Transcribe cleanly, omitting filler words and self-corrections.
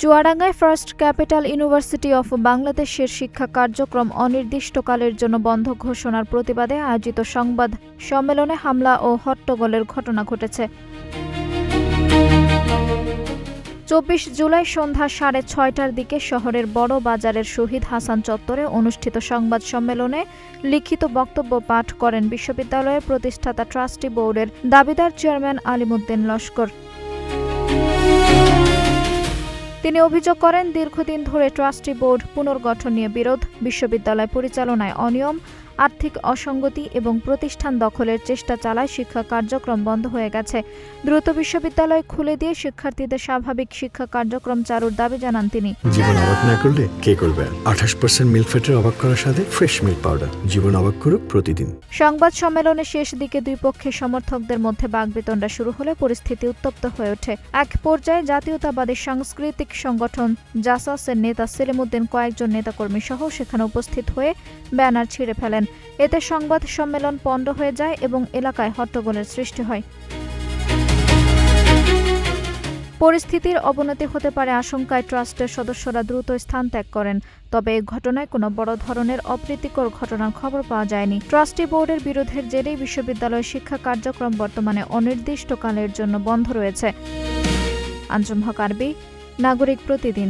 চুয়াডাঙ্গায় first capital university of বাংলাদেশের শিক্ষা কার্যক্রম অনির্দিষ্টকালের জন্য বন্ধ ঘোষণার প্রতিবাদে আয়োজিত সংবাদ সম্মেলনে হামলা ও হট্টগোলের ঘটনা ঘটেছে। 24 জুলাই সন্ধ্যা 6:30টার দিকে শহরের বড় বাজারের শহীদ হাসান চত্বরে অনুষ্ঠিত সংবাদ সম্মেলনে লিখিত বক্তব্য পাঠ করেন বিশ্ববিদ্যালয়ের প্রতিষ্ঠাতা ট্রাস্টি বোর্ডের দাবিদার চেয়ারম্যান আলিমুদ্দিন লস্কর। তিনি অভিযোগ করেন, দীর্ঘদিন ধরে ট্রাস্টি বোর্ড পুনর্গঠন নিয়ে বিরোধ, বিশ্ববিদ্যালয় পরিচালনায় অনিয়ম, আর্থিক অসঙ্গতি এবং প্রতিষ্ঠান দখলের চেষ্টা চালায় শিক্ষা কার্যক্রম বন্ধ হয়ে গেছে। দ্রুত বিশ্ববিদ্যালয় খুলে দিয়ে শিক্ষার্থীদের স্বাভাবিক শিক্ষা কার্যক্রম চালুর দাবি জানান তিনি। জীবন অবাক না করলে কে করবে? 28% মিল্ক ফ্যাটের অবাক করার সাথে ফ্রেশ মিল্ক পাউডার। জীবন অবাক করুক প্রতিদিন। সংবাদ সম্মেলনের শেষ দিকে দুই পক্ষের সমর্থকদের মধ্যে বাকবিতণ্ডা শুরু হলে পরিস্থিতি উত্তপ্ত হয়ে ওঠে। এক পর্যায়ে জাতীয়তাবাদী সাংস্কৃতিক সংগঠন জাসাসের নেতা সেলিমউদ্দিন কয়েকজন নেতাকর্মী সহ সেখানে উপস্থিত হয়ে ব্যানার ছিঁড়ে ফেলেন। এতে সংবাদ সম্মেলন পণ্ড হয়ে যায় এবং এলাকায় হট্টগোলের সৃষ্টি হয়। পরিস্থিতির অবনতি হতে পারে আশঙ্কায় ট্রাস্টের সদস্যরা দ্রুত স্থান ত্যাগ করেন। তবে এই ঘটনায় কোনো বড় ধরনের অপ্রীতিকর ঘটনার খবর পাওয়া যায়নি। ট্রাস্টি বোর্ডের বিরোধের জেরেই বিশ্ববিদ্যালয়ের শিক্ষা কার্যক্রম বর্তমানে অনির্দিষ্টকালের জন্য বন্ধ রয়েছে। আঞ্জুম হক আরবি, নাগরিক প্রতিদিন।